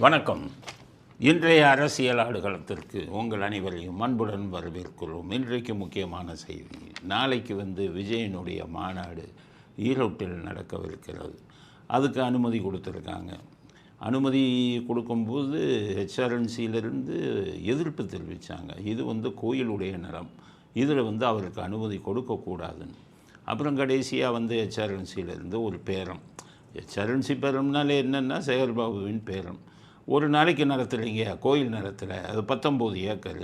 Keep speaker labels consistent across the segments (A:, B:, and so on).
A: வணக்கம். இன்றைய அரசியல் ஆடுகளத்திற்கு உங்கள் அனைவரையும் அன்புடன் வரவேற்கிறோம். இன்றைக்கு முக்கியமான செய்தி, நாளைக்கு விஜயனுடைய மாநாடு ஈரோட்டில் நடக்கவிருக்கிறது. அதுக்கு அனுமதி கொடுத்துருக்காங்க. அனுமதி கொடுக்கும்போது ஹெச்ஆர்என்சியிலிருந்து எதிர்ப்பு தெரிவித்தாங்க. இது கோயிலுடைய நிலம், இதில் அவருக்கு அனுமதி கொடுக்கக்கூடாதுன்னு. அப்புறம் கடைசியாக ஹெச்ஆர்என்சியிலேருந்து ஒரு பேரம். ஹெச்ஆர்என்சி பேரம்னாலே என்னென்னா சேகர்பாபுவின் பேரம். ஒரு நாளைக்கு நடத்துகிறீங்க, கோயில் நடத்துல, அது 19 ஏக்கர்,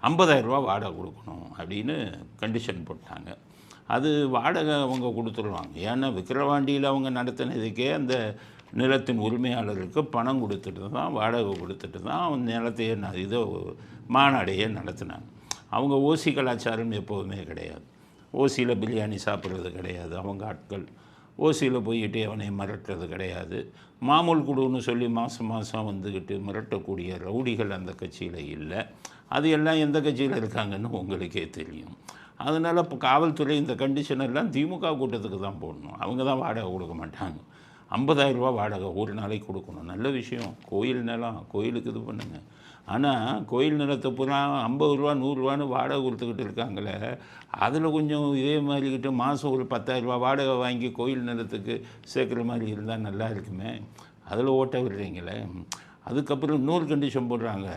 A: 50,000 ரூபா வாடகை கொடுக்கணும் அப்படின்னு கண்டிஷன் போட்டாங்க. அது வாடகை அவங்க கொடுத்துருவாங்க. ஏன்னா விக்கிரவாண்டியில் அவங்க நடத்தினதுக்கே அந்த நிலத்தின் உரிமையாளருக்கு பணம் கொடுத்துட்டு தான், வாடகை கொடுத்துட்டு தான் அவங்க நிலத்தையே மாநாடையே நடத்தினாங்க. அவங்க ஓசி கலாச்சாரம் எப்போதுமே கிடையாது. ஓசியில் பிரியாணி சாப்பிட்றது கிடையாது. அவங்க ஆட்கள் ஓசியில் போய்கிட்டு அவனை மிரட்டுறது கிடையாது. மாமூல் குழுன்னு சொல்லி மாதம் வந்துக்கிட்டு மிரட்டக்கூடிய ரவுடிகள் அந்த கட்சியில் இல்லை. அது எல்லாம் எந்த கட்சியில் இருக்காங்கன்னு உங்களுக்கே தெரியும். அதனால் இப்போ காவல்துறை இந்த கண்டிஷன் எல்லாம் திமுக கூட்டத்துக்கு தான் போடணும். அவங்க தான் வாடகை கொடுக்க மாட்டாங்க. 50,000 ரூபா வாடகை ஒரு நாளைக்கு கொடுக்கணும். நல்ல விஷயம். கோயில் நிலம், கோயிலுக்கு இது பண்ணுங்க. ஆனால் கோயில் நிலத்தை பூரா 50 ரூபா 100 ரூபான்னு வாடகை கொடுத்துக்கிட்டு இருக்காங்களே, அதில் கொஞ்சம் இதே மாதிரிக்கிட்டு மாதம் ஒரு 10,000 ரூபா வாடகை வாங்கி கோயில் நிலத்துக்கு சேர்க்குற மாதிரி இருந்தால் நல்லா இருக்குமே. அதில் ஓட்ட விடுறீங்களே. அதுக்கப்புறம் இன்னொரு கண்டிஷன் போடுறாங்க.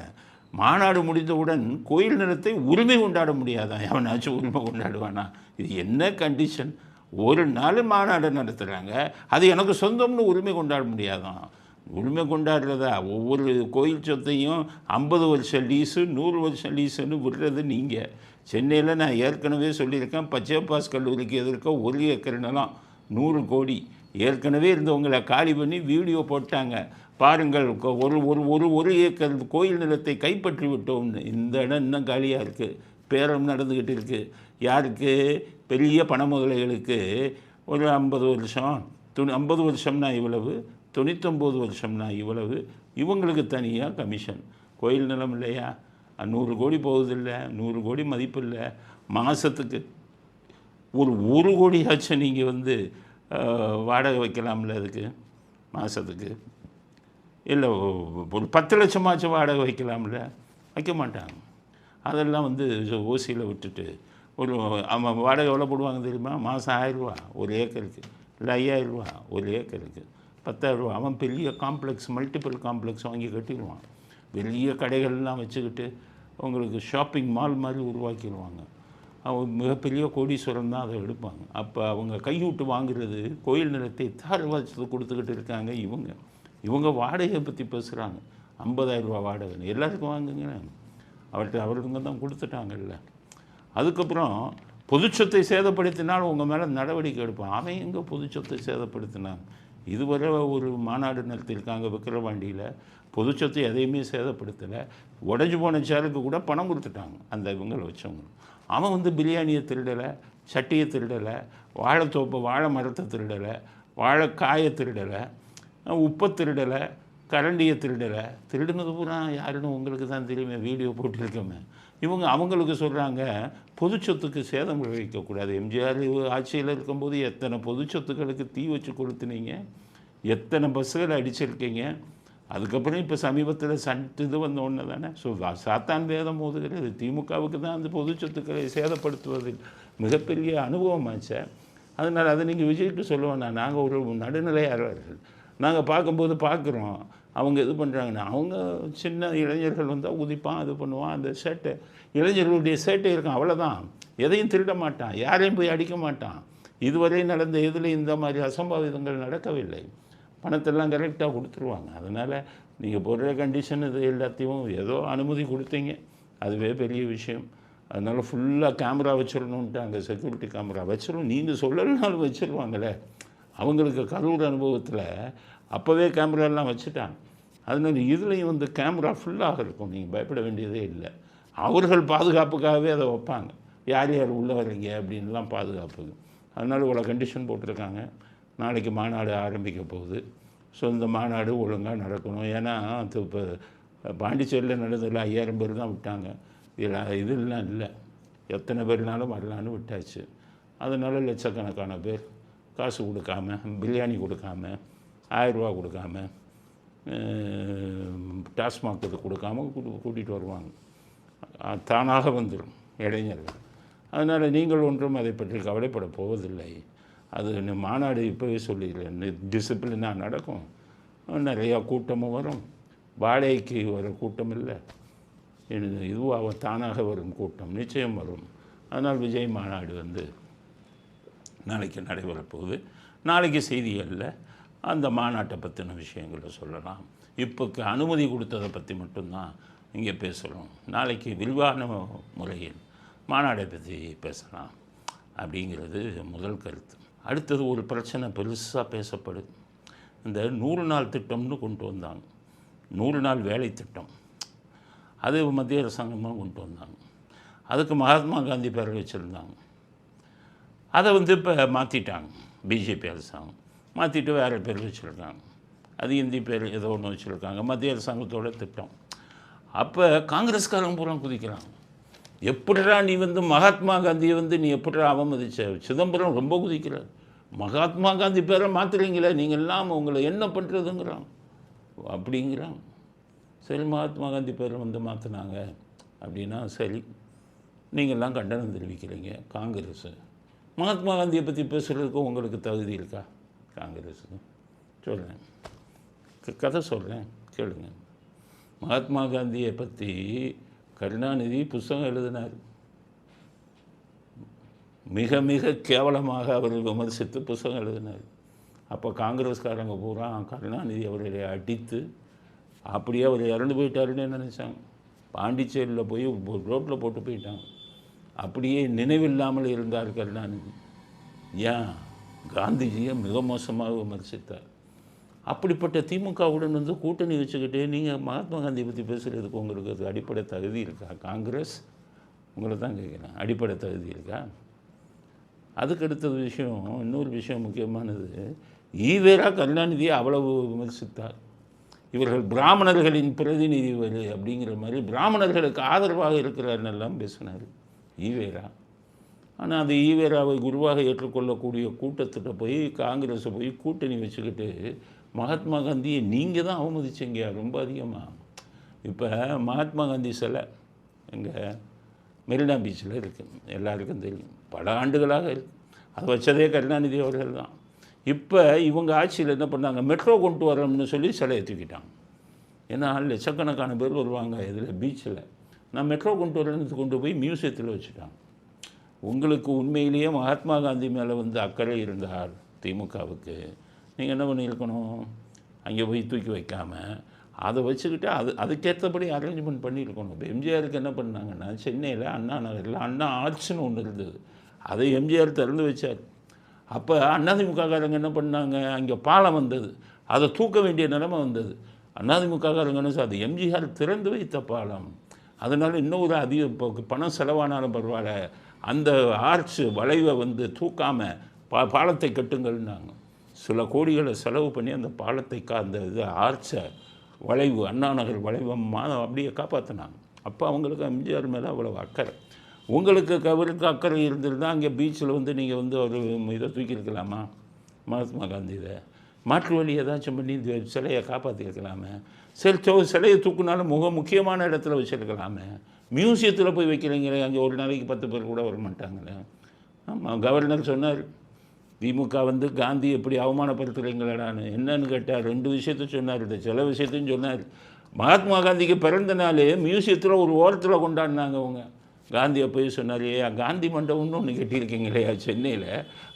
A: மாநாடு முடிந்தவுடன் கோயில் நிலத்தை உரிமை கொண்டாட முடியாதான். எவனாச்சும் உரிமை கொண்டாடுவானா? இது என்ன கண்டிஷன்? ஒரு நாள் மாநாடு நடத்துகிறாங்க, அது எனக்கு சொந்தம்னு உரிமை கொண்டாட முடியாதான். உரிமை கொண்டாடுறதா? ஒவ்வொரு கோயில் சொத்தையும் 50 வருஷம் லீஸு 100 வருஷம் லீஸுன்னு விடுறது நீங்கள். சென்னையில் நான் ஏற்கனவே சொல்லியிருக்கேன், பச்சையப்பாஸ் கல்லூரிக்கு எதிர்க்க 1 ஏக்கர் நிலம் 100 கோடி ஏற்கனவே இருந்தவங்களை காலி பண்ணி வீடியோ போட்டாங்க. பாருங்கள், ஒரு ஏக்கர் கோயில் நிலத்தை கைப்பற்றி விட்டோம்னு. இந்த இடம் இன்னும் காலியாக இருக்குது. பேரம் நடந்துக்கிட்டு இருக்குது. யாருக்கு? பெரிய பண முதலைகளுக்கு. ஒரு 50 வருஷம் 50 வருஷம்னா இவ்வளவு, 99 வருஷம்னா இவ்வளவு. இவங்களுக்கு தனியாக கமிஷன். கோயில் நிலம் இல்லையா? 100 கோடி போகுதில்லை, 100 கோடி மதிப்பு இல்லை. மாதத்துக்கு ஒரு கோடியாச்சும் நீங்கள் வாடகை வைக்கலாம்ல அதுக்கு. மாதத்துக்கு இல்லை ஒரு 10 லட்சமாச்சும் வாடகை வைக்கலாம்ல. வைக்க மாட்டாங்க. அதெல்லாம் ஓசியில் விட்டுட்டு வாடகை எவ்வளோ போடுவாங்க தெரியுமா? மாதம் 1000 ரூபா ஒரு ஏக்கருக்கு, இல்லை 5000 ரூபா ஒரு ஏக்கருக்கு, 10,000 ரூபா. அவன் பெரிய காம்ப்ளெக்ஸ், மல்டிபிள் காம்ப்ளெக்ஸ் வாங்கி கட்டிடுவான். பெரிய கடைகள்லாம் வச்சுக்கிட்டு உங்களுக்கு ஷாப்பிங் மால் மாதிரி உருவாக்கிடுவாங்க. அவங்க மிகப்பெரிய கோடீஸ்வரம் தான் அதை எடுப்பாங்க. அப்போ அவங்க கைவிட்டு வாங்குறது கோயில் நிலத்தை தாரவாசத்து கொடுத்துக்கிட்டு இருக்காங்க இவங்க வாடகையை பற்றி பேசுகிறாங்க. 50,000 ரூபா வாடகை எல்லாருக்கும் வாங்குங்க. அவருங்க தான் கொடுத்துட்டாங்கல்ல. அதுக்கப்புறம் பொதுச்சொத்தை சேதப்படுத்தினால் உங்கள் மேலே நடவடிக்கை எடுப்பான். அவன் எங்கே பொதுச்சொத்தை சேதப்படுத்தினாங்க? இதுவரை ஒரு மாநாடு நடத்தியிருக்காங்க விக்கிரவாண்டியில். பொதுச்சொத்தை எதையுமே சேதப்படுத்தலை. உடஞ்சி போன சேருக்கு கூட பணம் கொடுத்துட்டாங்க அந்த இவங்களை வச்சவங்க. அவன் பிரியாணியை திருடலை, சட்டியை திருடலை, வாழைத்தோப்பை வாழை மரத்தை திருடலை, வாழைக்காயை திருடலை, உப்பை திருடலை, கரண்டியை திருடலை. திருடுனது பூரா யாருன்னு உங்களுக்கு தான் தெரியுமே, வீடியோ போட்டிருக்கோமே. அவங்களுக்கு சொல்கிறாங்க பொதுச்சொத்துக்கு சேதம் விளைவிக்கக்கூடாது. எம்ஜிஆர் ஆட்சியில் இருக்கும்போது எத்தனை பொதுச்சொத்துக்களுக்கு தீ வச்சு கொளுத்துனீங்க, எத்தனை பஸ்ஸுகளை அடிச்சிருக்கீங்க. அதுக்கப்புறம் இப்போ சமீபத்தில் இது வந்த ஒன்று தானே. ஸோ சாத்தான் வேதம் மோதுகிறது. திமுகவுக்கு தான் அந்த பொதுச்சொத்துக்களை சேதப்படுத்துவதில் மிகப்பெரிய அனுபவமாச்சு. அதனால் அதை நீங்கள் விஜய்க்கு சொல்லுவோன்னா, நாங்கள் ஒரு நடுநிலையாளர்கள். நாங்கள் பார்க்கும்போது பார்க்குறோம் அவங்க இது பண்ணுறாங்கன்னா, அவங்க சின்ன இளைஞர்கள் வந்தால் உதிப்பான், இது பண்ணுவான். அந்த சேட்டை இளைஞர்களுடைய சேட்டை இருக்கும், அவ்வளோதான். எதையும் திருட மாட்டான், யாரையும் போய் அடிக்க மாட்டான். இதுவரை நடந்த இதில் இந்த மாதிரி அசம்பாவிதங்கள் நடக்கவில்லை. பணத்தெல்லாம் கரெக்டாக கொடுத்துருவாங்க. அதனால் நீங்கள் போடுற கண்டிஷன் இது எல்லாத்தையும் ஏதோ அனுமதி கொடுத்தீங்க, அதுவே பெரிய விஷயம். அதனால் ஃபுல்லாக கேமரா வச்சிடணுன்ட்டு அங்கே செக்யூரிட்டி கேமரா வச்சிடும். நீங்கள் சொல்லலைனாலும் வச்சுருவாங்களே. அவங்களுக்கு கரூர் அனுபவத்தில் அப்போவே கேமராலாம் வச்சுட்டாங்க. அதனால் இதுலேயும் கேமரா ஃபுல்லாக இருக்கும். நீங்கள் பயப்பட வேண்டியதே இல்லை. அவர்கள் பாதுகாப்புக்காகவே அதை வைப்பாங்க. யார் யார் உள்ளே வர்றீங்க அப்படின்லாம் பாதுகாப்புக்கு. அதனால் இவ்வளோ கண்டிஷன் போட்டிருக்காங்க. நாளைக்கு மாநாடு ஆரம்பிக்க போகுது. ஸோ இந்த மாநாடு ஒழுங்காக நடக்கணும். ஏன்னா இப்போ பாண்டிச்சேரியில் நடந்ததில் 5000 பேர் தான் விட்டாங்க. இதெல்லாம் இல்லை, எத்தனை பேர்னாலும் வரலான்னு விட்டாச்சு. அதனால் லட்சக்கணக்கான பேர் காசு கொடுக்காம, பிரியாணி கொடுக்காம, 1000 ரூபா கொடுக்காம டாஸ்மாக் இது கொடுக்காம கூட்டிகிட்டு வருவாங்க. தானாக வந்துடும் இளைஞர்கள். அதனால் நீங்கள் ஒன்றும் அதை பற்றி கவலைப்பட போவதில்லை. அது மாநாடு இப்போவே சொல்லிடுறேன், டிசிப்ளினாக நடக்கும், நிறையா கூட்டமும் வரும். வாடகைக்கு வர கூட்டம் இல்லை, இதுவாக தானாக வரும் கூட்டம் நிச்சயம் வரும். அதனால் விஜய் மாநாடு வந்து நாளைக்கு நடைபெறப்போகுது. நாளைக்கு செய்திகளில் அந்த மாநாட்டை பற்றின விஷயங்களை சொல்லலாம். இப்போக்கு அனுமதி கொடுத்ததை பற்றி மட்டும்தான் இங்கே பேசுகிறோம். நாளைக்கு விரிவான முறையில் மாநாடை பற்றி பேசலாம் அப்படிங்கிறது முதல் கருத்து. அடுத்தது ஒரு பிரச்சனை பெருசாக பேசப்படுது. இந்த 100 நாள் திட்டம்னு கொண்டு வந்தாங்க, 100 நாள் வேலை திட்டம். அது மத்திய அரசாங்கமாக கொண்டு வந்தாங்க. அதுக்கு மகாத்மா காந்தி பேர் வச்சுருந்தாங்க. அதை வந்து இப்போ மாற்றிட்டாங்க, பிஜேபி அரசாங்கம் மாற்றிட்டு வேறு பேர் வச்சுருக்காங்க. அது இந்தி பேர் ஏதோ ஒன்று வச்சுருக்காங்க, மத்திய அரசாங்கத்தோட திட்டம். அப்போ காங்கிரஸ்காரங்க பூரா குதிக்கிறாங்க, எப்படிடா நீ வந்து மகாத்மா காந்தியை வந்து நீ எப்படிடா அவமதிச்ச? சிதம்பரம் ரொம்ப குதிக்கிறார், மகாத்மா காந்தி பேரை மாற்றுறீங்களே நீங்கள் எல்லாம், உங்களை என்ன பண்ணுறதுங்கிறாங்க அப்படிங்கிறாங்க. சரி, மகாத்மா காந்தி பேரை வந்து மாற்றினாங்க அப்படின்னா சரி, நீங்கள்லாம் கண்டனம் தெரிவிக்கிறீங்க. காங்கிரஸ் மகாத்மா காந்தியை பற்றி பேசுகிறதுக்கு உங்களுக்கு தகுதி இருக்கா? காங்கிரஸுக்கு சொல்கிறேன், கதை சொல்கிறேன் கேளுங்க. மகாத்மா காந்தியை பற்றி கருணாநிதி புஸ்தகம் எழுதினார். மிக மிக கேவலமாக அவர் விமர்சித்து புஸ்தகம் எழுதினார். அப்போ காங்கிரஸ்காரங்க பூரா கருணாநிதி அவர்களை அடித்து அப்படியே அவர் இறந்து போயிட்டாருன்னு நினச்சாங்க. பாண்டிச்சேரியில் போய் ரோட்டில் போட்டு போயிட்டாங்க. அப்படியே நினைவில்லாமல் இருந்தார் கருணாநிதி. ஏன்? காந்திஜியை மிக மோசமாக விமர்சித்தார். அப்படிப்பட்ட திமுகவுடன் வந்து கூட்டணி வச்சுக்கிட்டு நீங்கள் மகாத்மா காந்தியை பற்றி பேசுகிறதுக்கு உங்களுக்கு அது அடிப்படை தகுதி இருக்கா? காங்கிரஸ் உங்களை தான் கேட்குறேன், அடிப்படை தகுதி இருக்கா? அதுக்கு அடுத்தது விஷயம், இன்னொரு விஷயம் முக்கியமானது, ஈவேரா கருணாநிதியை அவ்வளவு விமர்சித்தார். இவர்கள் பிராமணர்களின் பிரதிநிதி அப்படிங்கிற மாதிரி பிராமணர்களுக்கு ஆதரவாக இருக்கிறாருன்னெல்லாம் பேசினார் ஈவேரா. ஆனால் அந்த ஈவேராவை குருவாக ஏற்றுக்கொள்ளக்கூடிய கூட்டத்திட்ட போய் காங்கிரஸை போய் கூட்டணி வச்சுக்கிட்டு மகாத்மா காந்தியை நீங்கள் தான் அவமதிச்சிங்க ரொம்ப அதிகமாக. இப்போ மகாத்மா காந்தி சிலை எங்கள் மெரினா பீச்சில் இருக்குது, எல்லாருக்கும் தெரியும், பல ஆண்டுகளாக இருக்குது. அதை வச்சதே கருணாநிதி அவர்கள் தான். இப்போ இவங்க ஆட்சியில் என்ன பண்ணாங்க, மெட்ரோ கொண்டு வரோம்னு சொல்லி சிலையை தூக்கிட்டாங்க. ஏன்னா லட்சக்கணக்கான பேர் வருவாங்க இதில் பீச்சில். நான் மெட்ரோ கொண்டு வரேன்னு கொண்டு போய் மியூசியத்தில் வச்சுட்டாங்க. உங்களுக்கு உண்மையிலேயே மகாத்மா காந்தி மேலே வந்து அக்கறை இருந்தால் திமுகவுக்கு நீங்கள் என்ன பண்ணியிருக்கணும், அங்கே போய் தூக்கி வைக்காமல் அதை வச்சுக்கிட்டு அதுக்கேற்றபடி அரேஞ்ச்மெண்ட் பண்ணியிருக்கணும். இப்போ எம்ஜிஆருக்கு என்ன பண்ணாங்கன்னா, சென்னையில் அண்ணா நகரில் அண்ணா ஆர்ட்ஸ்னு ஒன்று இருந்தது, அதை எம்ஜிஆர் திறந்து வச்சார். அப்போ அதிமுககாரங்க என்ன பண்ணாங்க, அங்கே பாலம் வந்தது, அதை தூக்க வேண்டிய நிலைமை வந்தது. அதிமுககாரங்கன்னு அது எம்ஜிஆர் திறந்து வைத்த பாலம், அதனால் இன்னொரு அதிக பணம் செலவானாலும் பரவாயில்ல, அந்த ஆர்ட்ஸ் வளைவை வந்து தூக்காமல் பாலத்தை கட்டுங்கள்னாங்க. சில கோடிகளை செலவு பண்ணி அந்த பாலத்தை அந்த இது ஆர்ட்ஸை வளைவு அண்ணா நகர் வளைவமாக அப்படியே காப்பாற்றினாங்க. அப்போ அவங்களுக்கு எம்ஜிஆர் மேலே அவ்வளோ அக்கறை. உங்களுக்கு அவருக்கு அக்கறை இருந்திருந்தால் அங்கே பீச்சில் வந்து நீங்கள் வந்து ஒரு இதை தூக்கியிருக்கலாமா, மகாத்மா காந்தி இதை மாற்று வழி ஏதாச்சும் பண்ணி இந்த சிலையை காப்பாற்றிருக்கலாமே. சரி, சிலையை தூக்குனாலும் முக்கியமான இடத்துல வச்சுருக்கலாமே. மியூசியத்தில் போய் வைக்கிறீங்களே, அங்கே ஒரு நாளைக்கு 10 பேர் கூட வர மாட்டாங்களே. ஆமாம், கவர்னர் சொன்னார், திமுக வந்து காந்தி எப்படி அவமானப்படுத்துகிறீங்களான்னு. என்னன்னு கேட்டால் 2 விஷயத்த சொன்னார், இந்த சில விஷயத்தையும் சொன்னார். மகாத்மா காந்திக்கு பிறந்த நாள் மியூசியத்தில் ஒரு ஓரத்தில் கொண்டாடினாங்க அவங்க. காந்தியை போய் சொன்னார், காந்தி மண்டபம்னு ஒன்று கட்டியிருக்கீங்களே சென்னையில்,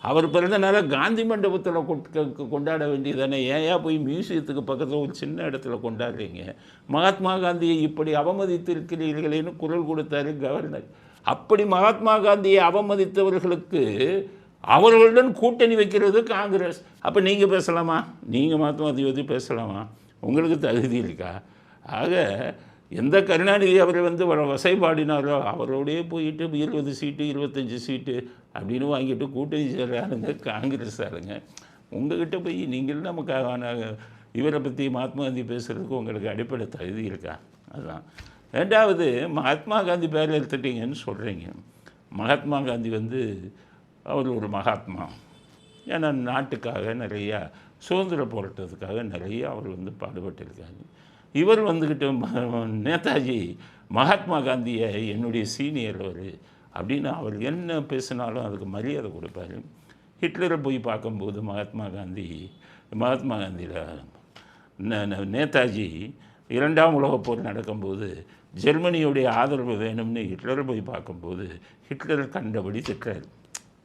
A: அவர் பிறந்த நாளை காந்தி மண்டபத்தில் கொண்டாட வேண்டியதானே, ஏன் போய் மியூசியத்துக்கு பக்கத்தில் ஒரு சின்ன இடத்துல கொண்டாடுறீங்க? மகாத்மா காந்தியை இப்படி அவமதித்திருக்கிறீர்களேன்னு குரல் கொடுத்தாரு கவர்னர். அப்படி மகாத்மா காந்தியை அவமதித்தவர்களுக்கு அவர்களுடன் கூட்டணி வைக்கிறது காங்கிரஸ். அப்போ நீங்கள் பேசலாமா? நீங்கள் மகாத்மா காந்தியை பற்றி பேசலாமா? உங்களுக்கு தகுதி இருக்கா? ஆக எந்த கருணாநிதி அவரை வந்து வசைபாடினாரோ அவரோடையே போயிட்டு 20 சீட்டு 25 சீட்டு அப்படின்னு வாங்கிட்டு கூட்டணி சேர்றாருங்க காங்கிரஸ் ஆளுங்க. உங்கள்கிட்ட போய் நீங்கள் நமக்கான இவரை பற்றி மகாத்மா காந்தி பேசுகிறதுக்கு உங்களுக்கு அடிப்படை தகுதி இருக்கா? அதுதான். ரெண்டாவது, மகாத்மா காந்தி பேர் எடுத்துட்டீங்கன்னு சொல்கிறீங்க. மகாத்மா காந்தி வந்து அவர் ஒரு மகாத்மா. ஏன்னா நாட்டுக்காக நிறையா சுதந்திர போராட்டத்துக்காக நிறையா அவர் வந்து பாடுபட்டிருக்காங்க. இவர் வந்துக்கிட்டு நேதாஜி மகாத்மா காந்தியை என்னுடைய சீனியர் அவர் அப்படின்னு அவர் என்ன பேசினாலும் அதுக்கு மரியாதை கொடுப்பார். ஹிட்லரை போய் பார்க்கும்போது மகாத்மா காந்தியில் நேதாஜி 2ஆம் உலகப் போர் நடக்கும்போது ஜெர்மனியுடைய ஆதரவு வேணும்னு ஹிட்லரை போய் பார்க்கும்போது ஹிட்லரை கண்டபடி திட்டுறாரு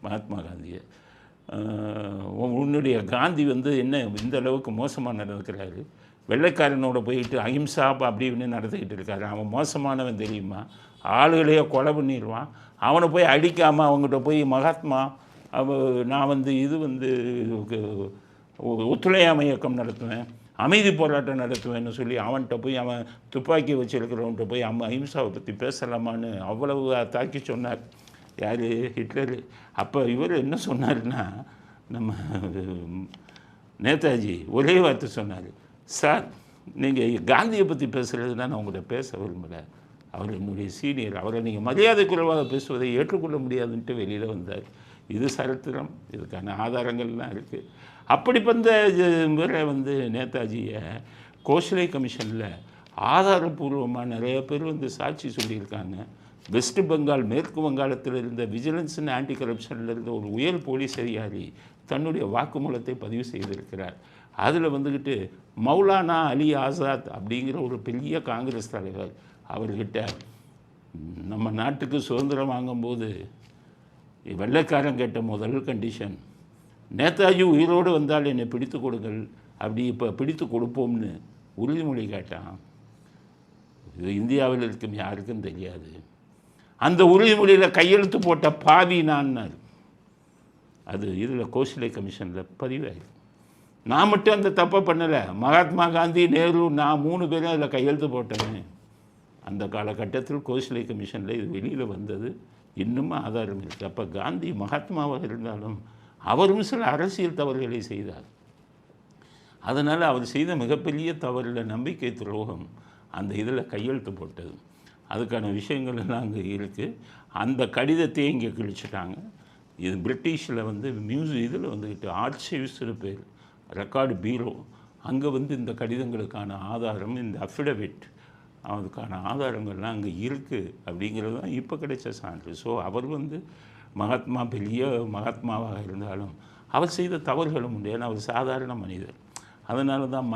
A: மகாத்மா காந்தியை. உன்னுடைய காந்தி என்ன இந்த அளவுக்கு மோசமாக நடந்துக்கிறாரு, வெள்ளைக்காரனோட போயிட்டு அஹிம்சா அப்படி இப்படின்னு நடத்திக்கிட்டு இருக்காரு, அவன் மோசமானவன் தெரியுமா, ஆளுகளையே கொலை பண்ணிடுவான், அவனை போய் அடிக்காமல் அவங்ககிட்ட போய் மகாத்மா நான் இது ஒத்துழையாமை இயக்கம் நடத்துவேன், அமைதி போராட்டம் நடத்துவேன்னு சொல்லி அவன்கிட்ட போய் அவன் துப்பாக்கி வச்சுருக்கிறவன்கிட்ட போய் அஹிம்சாவை பற்றி பேசலாமான்னு அவ்வளவு தாக்கி சொன்னார் யார், ஹிட்லரு. அப்போ இவர் என்ன சொன்னார்னா, நம்ம நேதாஜி ஒரே வார்த்தை சொன்னார், சார் நீங்கள் காந்தியை பற்றி பேசுகிறதுனா நான் உங்கள்கிட்ட பேச விரும்பலை, அவர் என்னுடைய சீனியர், அவரை நீங்கள் மரியாதை குறைவாக பேசுவதை ஏற்றுக்கொள்ள முடியாதுன்ட்டு வெளியில் வந்தார். இது சரித்திரம், இதுக்கான ஆதாரங்கள்லாம் இருக்குது. அப்படி வந்த முறை நேதாஜியை கோஷலே கமிஷனில் ஆதாரபூர்வமாக நிறைய பேர் சாட்சி சொல்லியிருக்காங்க. வெஸ்ட் பெங்கால், மேற்கு வங்காளத்தில் இருந்த விஜிலன்ஸ் அண்ட் ஆன்டி கரப்ஷனில் இருந்த ஒரு உயர் போலீஸ் அதிகாரி தன்னுடைய வாக்குமூலத்தை பதிவு செய்திருக்கிறார். அதில் மௌலானா அலி ஆசாத் அப்படிங்கிற ஒரு பெரிய காங்கிரஸ் தலைவர் அவர்கிட்ட நம்ம நாட்டுக்கு சுதந்திரம் வாங்கும்போது வெள்ளைக்காரன் கேட்ட முதல் கண்டிஷன், நேதாஜி உயிரோடு வந்தால் என்னை பிடித்து கொடுங்கள், அப்படி இப்போ பிடித்து கொடுப்போம்னு உறுதிமொழி கேட்டான். இது இந்தியாவில் இருக்கும் யாருக்கும் தெரியாது. அந்த உறுதிமொழியில் கையெழுத்து போட்ட பாவி நான்னார். அது இதில் கோஷலே கமிஷனில் பதிவாயிருக்கு. நான் மட்டும் அந்த தப்பை பண்ணலை, மகாத்மா காந்தி, நேரு, நான் 3 பேரும் அதில் கையெழுத்து போட்டேன். அந்த காலகட்டத்தில் கோஷலே கமிஷனில் இது வெளியில் வந்தது, இன்னும் ஆதாரம் இருக்குது. அப்போ காந்தி மகாத்மாவாக இருந்தாலும் அவரும் சில அரசியல் தவறுகளை செய்தார். அதனால் அவர் செய்த மிகப்பெரிய தவறில் நம்பிக்கை துரோகம் அந்த இதில் கையெழுத்து போட்டது. அதுக்கான விஷயங்கள் எல்லாம் அங்கே இருக்குது. அந்த கடிதத்தையே இங்கே கிழிச்சிட்டாங்க. இது பிரிட்டிஷில் இதில் ஆர்ச்சைவ்ஸ்னு பேர், ரெக்கார்டு பீரோ, அங்கே இந்த கடிதங்களுக்கான ஆதாரம், இந்த அஃபிடவிட், அதுக்கான ஆதாரங்கள்லாம் அங்கே இருக்குது அப்படிங்கிறது தான் இப்போ கிடைச்ச சான்று. ஸோ அவர் மகாத்மா பெரிய மகாத்மாவாக இருந்தாலும் அவர் செய்த தவறுகளும் உண்டு. ஏன்னா அவர் சாதாரண மனிதர். அதனால தான்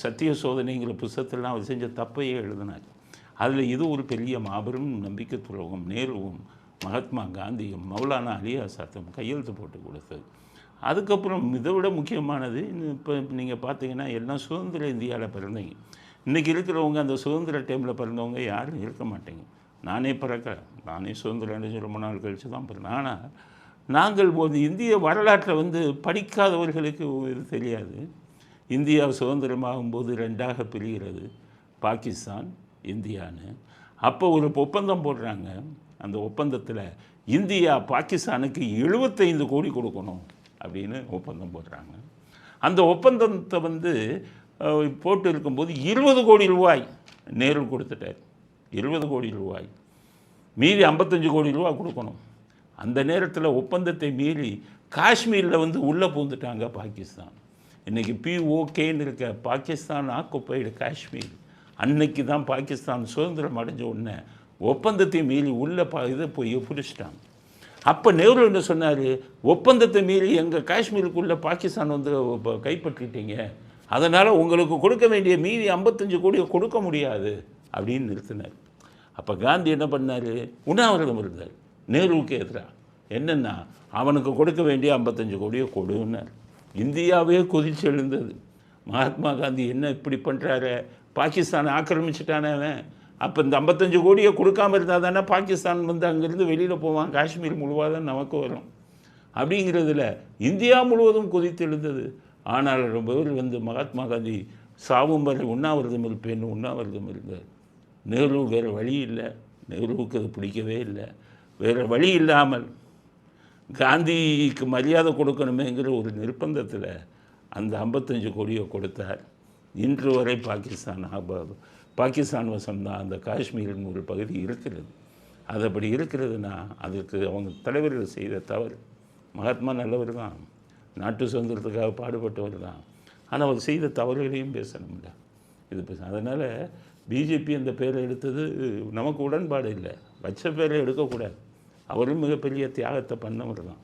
A: சத்திய சோதனைங்கிற புத்தகத்திலாம் அவர் செஞ்ச தப்பையே எழுதினார். அதில் இது ஒரு பெரிய மாபெரும் நம்பிக்கை துரோகம் நேருவும் மகாத்மா காந்தியும் மௌலானா அலி ஆசாத்தும் கையெழுத்து போட்டு கொடுத்தது. அதுக்கப்புறம் இதை விட முக்கியமானது, இப்போ நீங்கள் பார்த்தீங்கன்னா எல்லாம் சுதந்திர இந்தியாவில் பிறந்தீங்க. இன்றைக்கி இருக்கிறவங்க அந்த சுதந்திர டைமில் பிறந்தவங்க யாரும் இருக்க மாட்டேங்க. நானே நானே சுதந்திரம் அடைஞ்சு ரொம்ப நாள் கழித்து தான் பிறந்தேன். ஆனால் நாங்கள் இந்திய வரலாற்றை படிக்காதவர்களுக்கு இது தெரியாது. இந்தியா சுதந்திரமாகும்போது 2ஆக பிரிகிறது, பாகிஸ்தான், இந்தியான்னு. அப்போ ஒரு ஒப்பந்தம் போடுறாங்க. அந்த ஒப்பந்தத்தில் இந்தியா பாகிஸ்தானுக்கு 75 கோடி கொடுக்கணும் அப்படின்னு ஒப்பந்தம் போடுறாங்க. அந்த ஒப்பந்தத்தை போட்டு இருக்கும்போது 20 கோடி ரூபாய் நேரு கொடுத்துட்டார். 20 கோடி ரூபாய், மீதி 55 கோடி ரூபா கொடுக்கணும். அந்த நேரத்தில் ஒப்பந்தத்தை மீறி காஷ்மீரில் உள்ளே பூந்துட்டாங்க பாகிஸ்தான். இன்றைக்கி POKன்னு இருக்க பாகிஸ்தான் ஆக்குப்பைடு காஷ்மீர். அன்னைக்கு தான் பாகிஸ்தான் சுதந்திரம் அடைஞ்ச உடனே ஒப்பந்தத்தை மீறி உள்ளே இதை போய் பிடிச்சிட்டாங்க. அப்போ நேரு என்ன சொன்னார், ஒப்பந்தத்தை மீறி எங்கள் காஷ்மீருக்குள்ளே பாகிஸ்தான் கைப்பற்றிட்டீங்க, அதனால் உங்களுக்கு கொடுக்க வேண்டிய மீதி 55 கோடியை கொடுக்க முடியாது அப்படின்னு நிறுத்தினார். அப்போ காந்தி என்ன பண்ணார், உண்ணாவிரதம் இருந்தார் நேருவுக்கு எதிராக. என்னென்னா அவனுக்கு கொடுக்க வேண்டிய 55 கோடியை கொடுன்னார். இந்தியாவே கொதிச்சு எழுந்தது. மகாத்மா காந்தி என்ன இப்படி பண்ணுறாரு, பாகிஸ்தானை ஆக்கிரமிச்சிட்டானே அவன், அப்போ இந்த 55 கோடியை கொடுக்காமல் இருந்தால் தானே பாகிஸ்தான் அங்கேருந்து வெளியில் போவான், காஷ்மீர் முழுவதும் நமக்கு வரும் அப்படிங்கிறதுல இந்தியா முழுவதும் கொதித்து எழுந்தது. ஆனால் ரொம்ப பேர் மகாத்மா காந்தி சாவும் வரை உண்ணாவிரதம் இருப்பேன்னு உண்ணாவிரதம் இருந்தார். நேரு வேறு வழி இல்லை, நேருவுக்கு அது பிடிக்கவே இல்லை. வேறு வழி இல்லாமல் காந்திக்கு மரியாதை கொடுக்கணுமேங்கிற ஒரு நிர்பந்தத்தில் அந்த 55 கோடியை கொடுத்தார். இன்று வரை பாகிஸ்தான் வசம்தான் அந்த காஷ்மீரின் ஒரு பகுதி இருக்கிறது. அது அப்படி இருக்கிறதுனா அதுக்கு அவங்க தலைவர்கள் செய்த தவறு. மகாத்மா நல்லவர் தான், நாட்டு சுதந்திரத்துக்காக பாடுபட்டவர் தான். ஆனால் அவர் செய்த தவறுகளையும் பேசணும்ல. இது அதனால் பிஜேபி அந்த பேரை எடுத்தது நமக்கு உடன்பாடு இல்லை. வச்ச பேரை எடுக்கக்கூடாது. அவரும் மிகப்பெரிய தியாகத்தை பண்ணவர் தான்.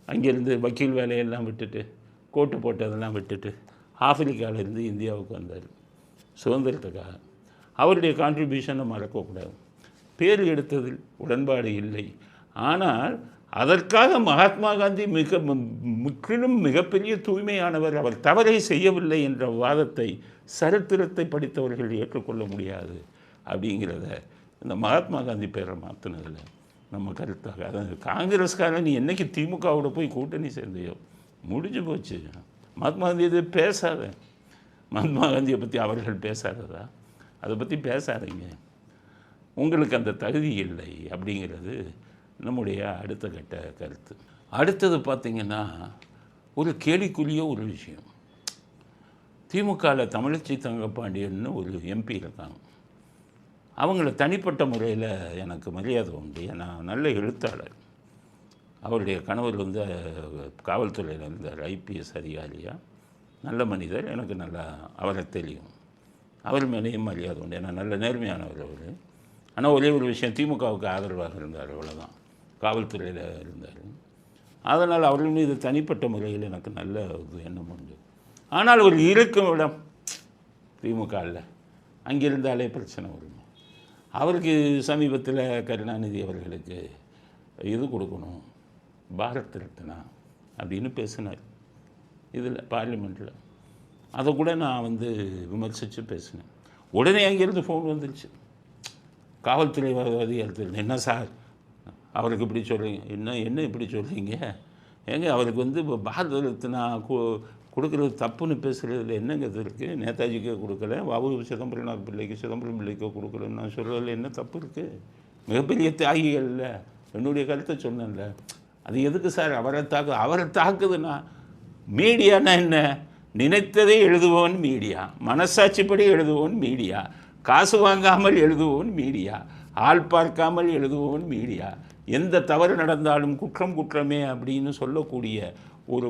A: அங்கேருந்து வக்கீல் வேலையெல்லாம் விட்டுட்டு, கோட்டு போட்டதெல்லாம் விட்டுட்டு ஆப்பிரிக்காவிலேருந்து இந்தியாவுக்கு வந்தார் சுதந்திரத்துக்காக. அவருடைய கான்ட்ரிபியூஷனை மறக்கக்கூடாது. பேர் எடுத்ததில் உடன்பாடு இல்லை. ஆனால் அதற்காக மகாத்மா காந்தி முற்றிலும் மிகப்பெரிய தூய்மையானவர், அவர் தவறை செய்யவில்லை என்ற வாதத்தை சரித்திரத்தை படித்தவர்கள் ஏற்றுக்கொள்ள முடியாது அப்படிங்கிறத இந்த மகாத்மா காந்தி பேரை மாற்றினதில் நம்ம கருத்தாக. அதாவது காங்கிரஸ்காரன் நீ என்றைக்கு திமுகவோட போய் கூட்டணி சேர்ந்தையோ முடிஞ்சு போச்சு. மகாத்மா காந்தி இது பேசாத, மகாத்மா காந்தியை பற்றி அவர்கள் பேசாததா? அதை பற்றி பேசாதீங்க, உங்களுக்கு அந்த தகுதி இல்லை அப்படிங்கிறது நம்முடைய அடுத்த கட்ட கருத்து. அடுத்தது பார்த்திங்கன்னா ஒரு கேலிக்குரிய ஒரு விஷயம். திமுகவில் தமிழச்சி தங்கப்பாண்டியன்னு ஒரு எம்பி இருக்காங்க. அவங்கள தனிப்பட்ட முறையில் எனக்கு மரியாதை உண்டு. ஏன்னா நல்ல எழுத்தாளர். அவருடைய கணவர் வந்து காவல்துறையில் இருந்தார், ஐபிஎஸ் அதிகாரியாக. நல்ல மனிதர், எனக்கு நல்லா அவரை தெரியும். அவர் மேலேயும் மரியாதை உண்டு. ஏன்னா நல்ல நேர்மையானவர் அவர். ஆனால் ஒரே ஒரு விஷயம், திமுகவுக்கு ஆதரவாக இருந்தார், அவ்வளோதான். காவல்துறையில் இருந்தார். அதனால் அவர்கள் மீது தனிப்பட்ட முறையில் எனக்கு நல்ல எண்ணம் உண்டு. ஆனால் ஒரு இருக்கும் இடம் திமுகவில் அங்கே இருந்தாலே பிரச்சனை வரும். அவருக்கு சமீபத்தில் கருணாநிதி அவர்களுக்கு இது கொடுக்கணும், பாரத் ரத்னா அப்படின்னு பேசினார் இதில் பார்லிமெண்ட்டில். அதை கூட நான் வந்து விமர்சித்து பேசினேன். உடனே அங்கேருந்து ஃபோன் வந்துருச்சு காவல்துறை அதிகாரத்தில். என்ன சார் அவருக்கு இப்படி சொல்கிறீங்க? என்ன இப்படி சொல்கிறீங்க? ஏங்க அவருக்கு வந்து இப்போ பாரத ரத்னா கொடுக்குறது தப்புன்னு பேசுகிறதுல என்னங்க இது இருக்குது? நேதாஜிக்கே கொடுக்கல, வாவு சிதம்பரனார் பிள்ளைக்கு, சிதம்பரம் பிள்ளைக்கோ கொடுக்கலன்னு நான் சொல்கிறதில்ல என்ன தப்பு இருக்குது? மிகப்பெரிய தியாகிகள்ல என்னுடைய கருத்தை சொன்னேன்ல. அது எதுக்கு சார் அவரை தாக்குதுன்னா? மீடியானா என்ன? நினைத்ததை எழுதுவோன் மீடியா, மனசாட்சிப்படி எழுதுவோன் மீடியா, காசு வாங்காமல் எழுதுவோன் மீடியா, ஆள் பார்க்காமல் எழுதுவோன் மீடியா, எந்த தவறு நடந்தாலும் குற்றம் குற்றமே அப்படின்னு சொல்லக்கூடிய ஒரு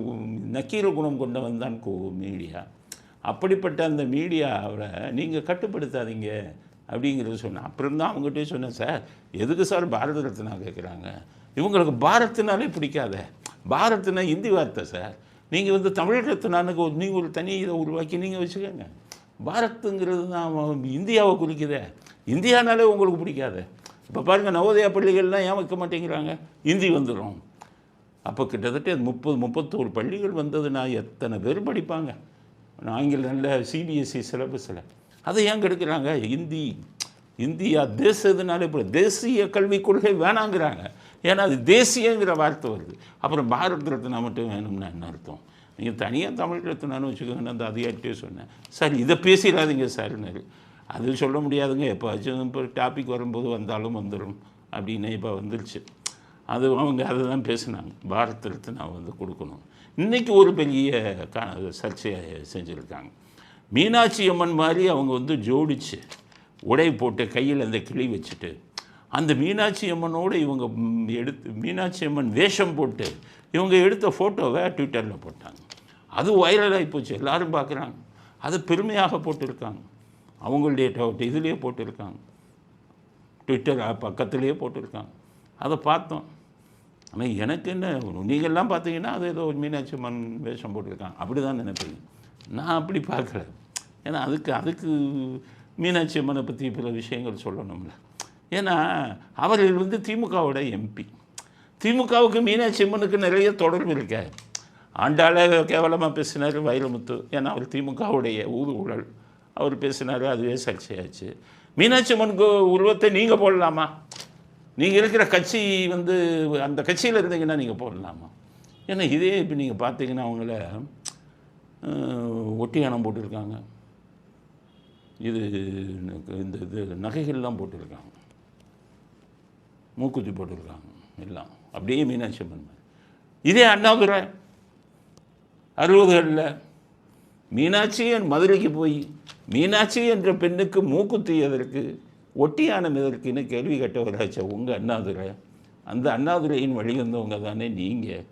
A: நக்கீர குணம் கொண்டவன் தான் மீடியா. அப்படிப்பட்ட அந்த மீடியாவை நீங்கள் கட்டுப்படுத்தாதீங்க அப்படிங்கிறது சொன்னேன். அப்புறம் தான் அவங்ககிட்டே சொன்னேன், சார் எதுக்கு சார் பாரத ரத்னா கேட்குறாங்க? இவங்களுக்கு பாரத்னாலே பிடிக்காத. பாரத்னா இந்தி வார்த்தை சார். நீங்கள் வந்து தமிழ் ரத்னானுக்கு நீங்கள் ஒரு தனி இதை உருவாக்கி நீங்கள் வச்சுக்கோங்க. பாரத்துங்கிறது தான் இந்தியாவை குறிக்குதே. இந்தியானாலே உங்களுக்கு பிடிக்காது. இப்போ பாருங்கள், நவோதயா பள்ளிகள்லாம் ஏன் வைக்க மாட்டேங்கிறாங்க? இந்தி வந்துடும். அப்போ கிட்டத்தட்ட 31 பள்ளிகள் வந்ததுன்னா எத்தனை பேர் படிப்பாங்க ஆங்கில நல்ல சிபிஎஸ்சி சிலபஸில்? அதை ஏன் கெடுக்கிறாங்க? இந்தியா தேசத்தினாலே இப்போ தேசிய கல்விக் கொள்கை வேணாங்கிறாங்க. ஏன்னா அது தேசியங்கிற வார்த்தை வருது. அப்புறம் பாரத் ரத்னா மட்டும் வேணும்னா என்ன அர்த்தம்? நீங்கள் தனியாக தமிழ் ரத்னான்னு வச்சுக்கோங்கன்னு அந்த அதிகாரிட்டே சொன்னேன். சார் இதை பேசிடாதீங்க சார்னாரு. அது சொல்ல முடியாதுங்க, எப்போச்சும் இப்போ டாபிக் வரும்போது வந்தாலும் வந்துடும் அப்படின்னு இப்போ வந்துருச்சு. அது அவங்க அதை தான் பேசினாங்க, பாரத் ரத்னா வந்து கொடுக்கணும். இன்றைக்கி ஒரு பெரிய சர்ச்சையை செஞ்சுருக்காங்க. மீனாட்சி அம்மன் மாதிரி அவங்க வந்து ஜோடிச்சு உடை போட்டு கையில் அந்த கிளி வச்சுட்டு அந்த மீனாட்சி அம்மனோடு இவங்க மீனாட்சி அம்மன் வேஷம் போட்டு இவங்க எடுத்த ஃபோட்டோவை ட்விட்டரில் போட்டாங்க. அது வைரலாகி போச்சு, எல்லோரும் பார்க்குறாங்க. அது பெருமையாக போட்டிருக்காங்க, அவங்களுடைய இதுலேயே போட்டிருக்காங்க, ட்விட்டர் பக்கத்துலேயே போட்டிருக்காங்க. அதை பார்த்தோம். ஆனால் எனக்கு என்ன, நீங்கள்லாம் பார்த்தீங்கன்னா அது ஏதோ ஒரு மீனாட்சி அம்மன் வேஷம் போட்டிருக்காங்க அப்படி தான் நினைப்பீங்க. நான் அப்படி பார்க்கல. ஏன்னா அதுக்கு மீனாட்சி அம்மனை பற்றி பல விஷயங்கள் சொல்லணும்ல. ஏன்னா அவர்கள் வந்து திமுகவோட எம்பி. திமுகவுக்கு மீனாட்சி அம்மனுக்கு நிறைய தொடர்பு இருக்க. ஆண்டாள கேவலமாக பேசினார் வைரமுத்து. ஏன்னா அவர் திமுகவுடைய ஊழல் அவர் பேசினார், அதுவே சர்ச்சையாச்சு. மீனாட்சி அம்மனுக்கு உருவத்தை நீங்கள் போடலாமா? நீங்கள் இருக்கிற கட்சி வந்து அந்த கட்சியில் இருந்தீங்கன்னா நீங்கள் போடலாமா? ஏன்னா இதே இப்போ நீங்கள் பார்த்தீங்கன்னா அவங்கள ஒட்டியானம் போட்டிருக்காங்க, இது நகைகள்லாம் போட்டிருக்காங்க, மூக்குத்தி போட்டிருக்காங்க, எல்லாம் அப்படியே மீனாட்சி அம்மன். இதே அண்ணாதுரை 60களில் மீனாட்சி மதுரைக்கு போய் மீனாட்சி என்ற பெண்ணுக்கு மூக்குத்தி எதற்கு, ஒட்டியானம் எதற்குன்னு கேள்வி கேட்டவராச்ச உங்கள் அண்ணாதுரை. அந்த அண்ணாதுரையின் வழி வந்தவங்க தானே நீங்கள்.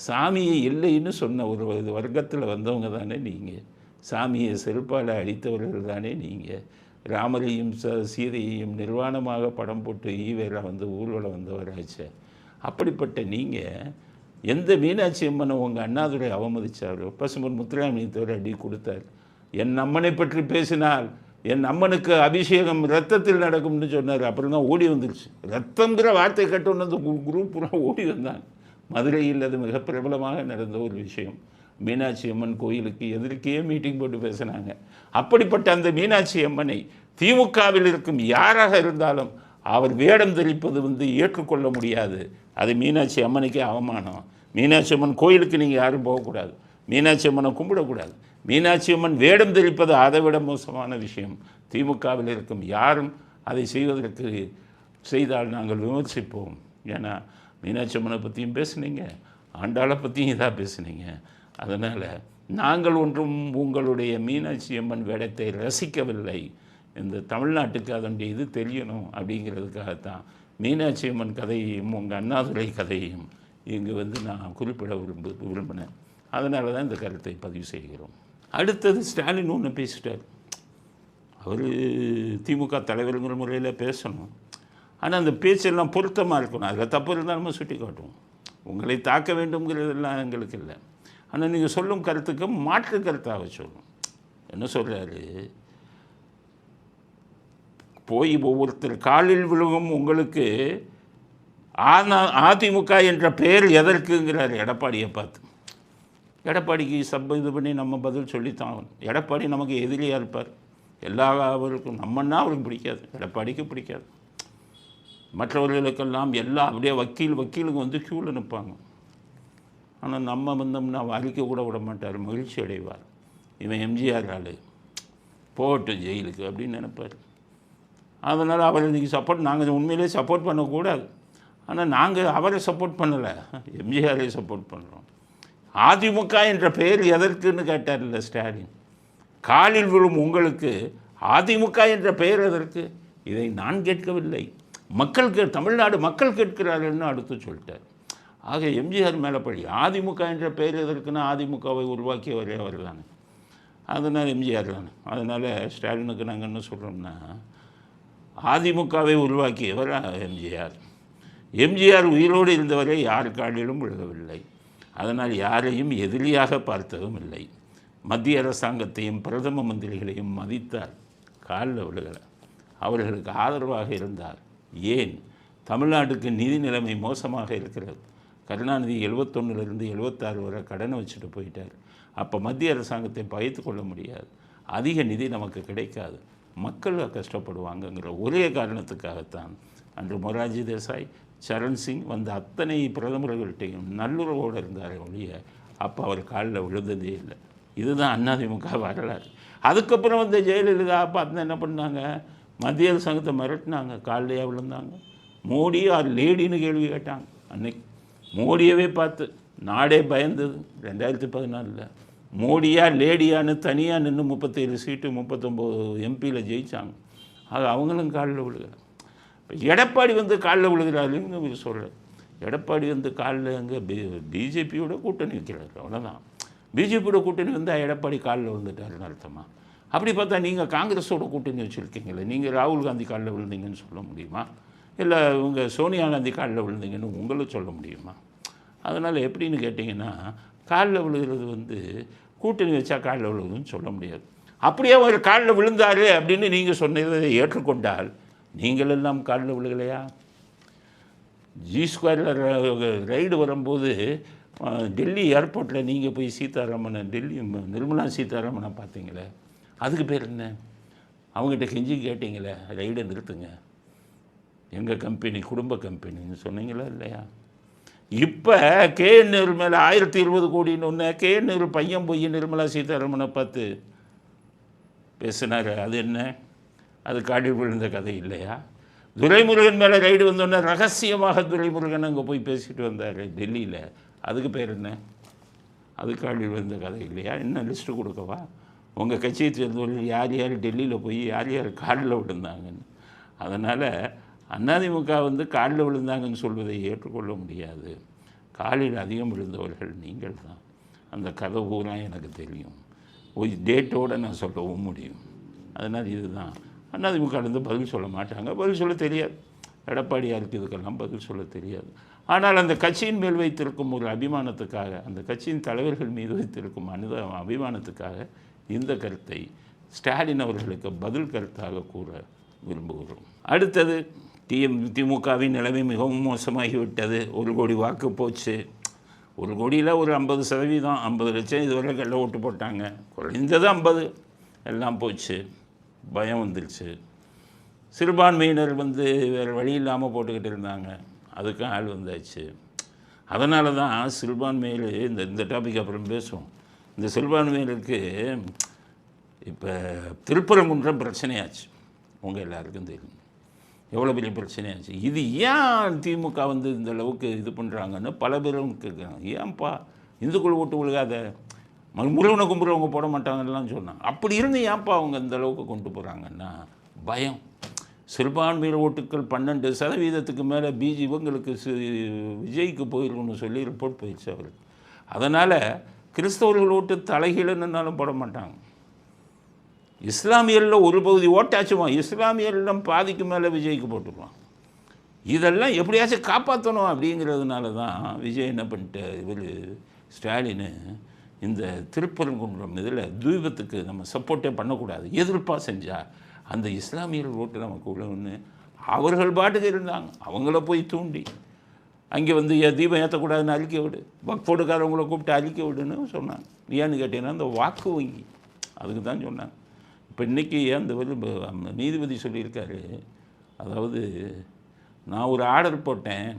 A: சாமியை இல்லைன்னு சொன்ன ஒரு வர்க்கத்தில் வந்தவங்க தானே நீங்கள். சாமியை செருப்பால் அடித்தவர்கள் தானே நீங்கள். ராமரையும் சீதையையும் நிர்வாணமாக படம் போட்டு ஈவேரா வந்து ஊர்வலம் வந்தவராச்சே. அப்படிப்பட்ட நீங்கள் எந்த மீனாட்சி அம்மனை உங்கள் அண்ணாதுரை அவமதித்தாரோ, பசும்பொன் முத்துராமலிங்கத்தவர் அடி கொடுத்தார். என் அம்மனை பற்றி பேசினால் என் அம்மனுக்கு அபிஷேகம் ரத்தத்தில் நடக்கும்னு சொன்னார். அப்புறம் தான் ஓடி வந்துருச்சு. ரத்தங்கிற வார்த்தை கட்டொன்று அந்த குரூப் பூரா ஓடி வந்தாங்க. மதுரையில் அது மிக பிரபலமாக நடந்த ஒரு விஷயம். மீனாட்சி அம்மன் கோயிலுக்கு எதிர்க்கே மீட்டிங் போட்டு பேசினாங்க. அப்படிப்பட்ட அந்த மீனாட்சி அம்மனை திமுகவில் இருக்கும் யாராக இருந்தாலும் அவர் வேடம் தெரிப்பது வந்து ஏற்றுக்கொள்ள முடியாது. அது மீனாட்சி அம்மனுக்கே அவமானம். மீனாட்சி அம்மன் கோயிலுக்கு நீங்கள் யாரும் போகக்கூடாது. மீனாட்சி அம்மனை கும்பிடக்கூடாது. மீனாட்சி அம்மன் வேடம் தெரிப்பது அதை விட மோசமான விஷயம். திமுகவில் இருக்கும் யாரும் அதை செய்தால் நாங்கள் விமர்சிப்போம். ஏன்னா மீனாட்சி அம்மனை பற்றியும் பேசுனீங்க, ஆண்டாளை பற்றியும் இதாக பேசுனீங்க. அதனால் நாங்கள் ஒன்றும் உங்களுடைய மீனாட்சி அம்மன் வேடத்தை ரசிக்கவில்லை. இந்த தமிழ்நாட்டுக்கு அதனுடைய இது தெரியணும் அப்படிங்கிறதுக்காகத்தான் மீனாட்சி அம்மன் கதையையும் உங்கள் அண்ணாதுரை கதையையும் இங்கு வந்து நான் குறிப்பிட விரும்பினேன். அதனால தான் இந்த கருத்தை பதிவு செய்கிறோம். அடுத்தது ஸ்டாலின் ஒன்று பேசிட்டார். அவர் திமுக தலைவருங்கிற முறையில் பேசணும். ஆனால் அந்த பேச்செல்லாம் பொருத்தமாக இருக்கணும். அதில் தப்பு இருந்தால் நம்ம சுட்டி காட்டுவோம். உங்களை தாக்க வேண்டும்ங்கிறதெல்லாம் எங்களுக்கு இல்லை. ஆனால் நீங்கள் சொல்லும் கருத்துக்கு மாற்று கருத்தாக சொல்லணும். என்ன சொல்கிறாரு, போய் ஒவ்வொருத்தர் காலில் விழுகும் உங்களுக்கு அதிமுக என்ற பெயர் எதற்குங்கிறார் எடப்பாடியை பார்த்து. எடப்பாடிக்கு இது பண்ணி நம்ம பதில் சொல்லித்தான் ஆகணும். எடப்பாடி நமக்கு எதிரியாக இருப்பார். அவருக்கும் நம்மன்னா அவருக்கு பிடிக்காது, எடப்பாடிக்கு பிடிக்காது. மற்றவர்களுக்கெல்லாம் எல்லாம் அப்படியே வக்கீலுக்கு வந்து க்யூவில் நிற்பாங்க. ஆனால் நம்ம வந்தோம்னா வலிக்க கூட விட மாட்டார், மகிழ்ச்சி அடைவார். இவன் எம்ஜிஆர் ஆள் போகட்டும் ஜெயிலுக்கு அப்படின்னு நினைப்பார். அதனால் அவர் இன்றைக்கி நாங்கள் உண்மையிலே சப்போர்ட் பண்ணக்கூடாது. ஆனால் நாங்கள் அவரை சப்போர்ட் பண்ணலை, எம்ஜிஆரை சப்போர்ட் பண்ணுறோம். அதிமுக என்ற பெயர் எதற்குன்னு கேட்டார்ல ஸ்டாலின். காலில் விழும் உங்களுக்கு அதிமுக என்ற பெயர் எதற்கு? இதை நான் கேட்கவில்லை, தமிழ்நாடு மக்கள் கேட்கிறார்கள்னு அடுத்து சொல்லிட்டார். ஆக எம்ஜிஆர் மேலே பழி. அதிமுக என்ற பெயர் எதற்குன்னா அதிமுகவை உருவாக்கியவரே அவர் தானே. அதனால் எம்ஜிஆர் தானே. அதனால் ஸ்டாலினுக்கு நாங்கள் என்ன சொல்கிறோம்னா, அதிமுகவை உருவாக்கியவர் எம்ஜிஆர் உயிரோடு இருந்தவரை யார் காலிலும் விழுகவில்லை. அதனால் யாரையும் எதிரியாக பார்த்ததும் இல்லை. மத்திய அரசாங்கத்தையும் பிரதம மந்திரிகளையும் மதித்தார், காலில் விழுகலை. அவர்களுக்கு ஆதரவாக இருந்தார். ஏன்? தமிழ்நாட்டுக்கு நிதி நிலைமை மோசமாக இருக்கிறது. கருணாநிதி 71லேருந்து 76 வரை கடனை வச்சுட்டு போயிட்டார். அப்போ மத்திய அரசாங்கத்தை பகைத்து கொள்ள முடியாது, அதிக நிதி நமக்கு கிடைக்காது, மக்கள் கஷ்டப்படுவாங்கங்கிற ஒரே காரணத்துக்காகத்தான் அன்று மொரார்ஜி தேசாய், சரண் சிங் வந்த அத்தனை பிரதமர்கள்ட்டையும் நல்லுறவோடு இருந்தார் ஒழிய அப்போ அவர் காலில் விழுந்ததே இல்லை. இதுதான் அதிமுக வரலாறு. அதுக்கப்புறம் வந்து ஜெயலலிதா பார்த்து என்ன பண்ணாங்க, மத்திய அரசாங்கத்தை மிரட்டினாங்க, காலிலேயே விழுந்தாங்க. மோடி ஆர் லேடின்னு கேள்வி கேட்டாங்க. அன்னைக்கு மோடியவே பார்த்து நாடே பயந்தது. 2014 மோடியா லேடியான்னு தனியாக நின்று 37 சீட்டு 39 எம்பியில் ஜெயித்தாங்க. ஆக அவங்களும் காலில் விழுகிறாங்க. இப்போ எடப்பாடி வந்து காலில் விழுகிறாருன்னு சொல்கிறார். எடப்பாடி வந்து காலில் அங்கே பிஜேபியோட கூட்டணி வைக்கிறார், அவ்வளோதான். பிஜேபியோட கூட்டணி வந்தால் எடப்பாடி காலில் விழுந்துட்டாருன்னு அர்த்தமா? அப்படி பார்த்தா நீங்கள் காங்கிரஸோட கூட்டணி வச்சுருக்கீங்களே, நீங்கள் ராகுல் காந்தி காலில் விழுந்தீங்கன்னு சொல்ல முடியுமா? இல்லை உங்கள் சோனியா காந்தி காலில் விழுந்தீங்கன்னு உங்களும் சொல்ல முடியுமா? அதனால் எப்படின்னு கேட்டிங்கன்னா, காலில் விழுகிறது வந்து கூட்டணி வச்சா காலில் விழுகுதுன்னு சொல்ல முடியாது. அப்படியே அவர் காலில் விழுந்தார் அப்படின்னு நீங்கள் சொன்னதை ஏற்றுக்கொண்டால் நீங்கள் எல்லாம் காலில் விழுகலையா? G2 ரைடு வரும்போது டெல்லி ஏர்போர்ட்டில் நீங்கள் போய் டெல்லி நிர்மலா சீதாராமனை பார்த்தீங்களே, அதுக்கு பேர் என்ன? அவங்ககிட்ட கெஞ்சி கேட்டிங்களே ரைடை நிறுத்துங்க, எங்கள் கம்பெனி குடும்ப கம்பெனின்னு சொன்னீங்களா இல்லையா? இப்போ KN மேலே 1020 கோடின்னு ஒன்று KN பையன் போய் நிர்மலா சீதாராமனை பார்த்து பேசினார். அது என்ன? அது காலில் விழுந்த கதை இல்லையா? துரைமுருகன் மேலே ரைடு வந்தோடனே ரகசியமாக துரைமுருகன் அங்கே போய் பேசிட்டு வந்தார் டெல்லியில், அதுக்கு பேர் என்ன? அது காலில் விழுந்த கதை இல்லையா? என்ன லிஸ்ட்டு கொடுக்கவா? உங்கள் கட்சியை சேர்ந்தவர்கள் யார் யார் டெல்லியில் போய் யார் யார் காலில் விழுந்தாங்கன்னு. அதனால் அதிமுக வந்து காலில் விழுந்தாங்கன்னு சொல்வதை ஏற்றுக்கொள்ள முடியாது. காலில் அதிகம் விழுந்தவர்கள் நீங்கள் தான். அந்த கதை பூரா எனக்கு தெரியும். ஒரு டேட்டோடு நான் சொல்லவும் முடியும். அதனால் இதுதான் அதிமுக இருந்து பதில் சொல்ல மாட்டாங்க, பதில் சொல்ல தெரியாது. எடப்பாடியாருக்கு இதுக்கெல்லாம் பதில் சொல்ல தெரியாது. ஆனால் அந்த கட்சியின் மேல் வைத்திருக்கும் ஒரு அபிமானத்துக்காக, அந்த கட்சியின் தலைவர்கள் மீது வைத்திருக்கும் அபிமானத்துக்காக இந்த கருத்தை ஸ்டாலின் அவர்களுக்கு பதில் கருத்தாக கூற விரும்புகிறோம். அடுத்தது திமுகவின் நிலைமை மிகவும் மோசமாகிவிட்டது. 1 கோடி வாக்கு போச்சு. 1 கோடியில் ஒரு 50%, 50 லட்சம் இதுவரை கள்ள ஓட்டு போட்டாங்க. குறைந்தது 50 எல்லாம் போச்சு. பயம் வந்துருச்சு. சிறுபான்மையினர் வேறு வழி இல்லாமல் போட்டுக்கிட்டு இருந்தாங்க. அதுக்கும் ஆள் வந்தாச்சு. அதனால தான் சிறுபான்மையில் இந்த டாபிக் அப்புறம் பேசுவோம். இந்த சிறுபான்மையினருக்கு இப்போ திருப்பரங்குன்றம் பிரச்சனையாச்சு. உங்கள் எல்லாருக்கும் தெரியும் எவ்வளோ பெரிய பிரச்சனையாச்சு. இது ஏன் திமுக இந்த அளவுக்கு இது பண்ணுறாங்கன்னு பல பேரும் கேட்குறாங்க. ஏன்ப்பா இந்துக்குள் ஓட்டு விழுகாத, முருகனை கும்பிட்றவங்க போட மாட்டாங்கலாம் சொன்னாங்க. அப்படி இருந்து ஏன்ப்பா அவங்க இந்த அளவுக்கு கொண்டு போகிறாங்கன்னா பயம். சிறுபான்மையினர் ஓட்டுக்கள் 12% மேலே இவங்களுக்கு விஜய்க்கு போயிருக்குன்னு சொல்லி ரிப்போர்ட் போயிடுச்சு அவருக்கு. அதனால் கிறிஸ்தவர்கள் ஓட்டு தலைகீழன்னாலும் போட மாட்டாங்க. இஸ்லாமியரில் ஒரு பகுதி ஓட்டாச்சுமா, இஸ்லாமியரிடம் பாதிக்கு மேலே விஜய்க்கு போட்டுருவான். இதெல்லாம் எப்படியாச்சும் காப்பாற்றணும் அப்படிங்கிறதுனால தான் விஜய் என்ன பண்ணிட்டு ஸ்டாலின் இந்த திருப்பரங்குன்றம் இதில் தீபத்துக்கு நம்ம சப்போர்ட்டே பண்ணக்கூடாது, எதிர்ப்பாக செஞ்சால் அந்த இஸ்லாமியர்கள் ஓட்டு நமக்கு உள்ளன்னு அவர்கள் பாட்டுக்கு இருந்தாங்க. அவங்கள போய் தூண்டி அங்கே தீபம் ஏற்றக்கூடாதுன்னு அழிக்க விடு, வக்ஃபோடுக்காரவங்கள கூப்பிட்டு அழிக்க விடுன்னு சொன்னாங்க. ஏன்னு கேட்டீங்கன்னா அந்த வாக்கு வங்கி, அதுக்கு தான் சொன்னாங்க. இப்போ இன்றைக்கி அந்த நீதிபதி சொல்லியிருக்காரு, அதாவது நான் ஒரு ஆர்டர் போட்டேன்,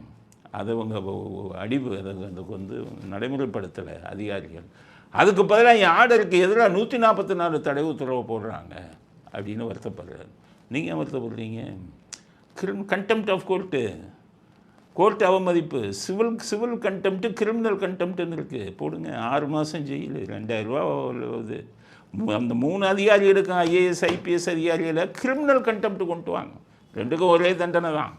A: அதை அவங்க அதை நடைமுறைப்படுத்தலை அதிகாரிகள், அதுக்கு பதிலாக என் ஆர்டருக்கு எதிராக 144 தடை உத்தரவு போடுறாங்க அப்படின்னு வருத்தப்படுறாரு. நீங்கள் ஏன் வருத்தப்படுறீங்க? கண்டெம்ட் ஆஃப் கோர்ட்டு அவமதிப்பு, சிவில் கண்டெம்ட்டு, கிரிமினல் கண்டெம்ட்டுன்னு இருக்குது. போடுங்க, 6 மாதம் ஜெயில், 2000 ரூபா வருது. அந்த 3 அதிகாரிகளுக்கும் ஐஏஎஸ் ஐபிஎஸ் அதிகாரிகளை கிரிமினல் கண்டெம்ட்டு கொண்டு வாங்க. 2க்கும் ஒரே தண்டனை தான்,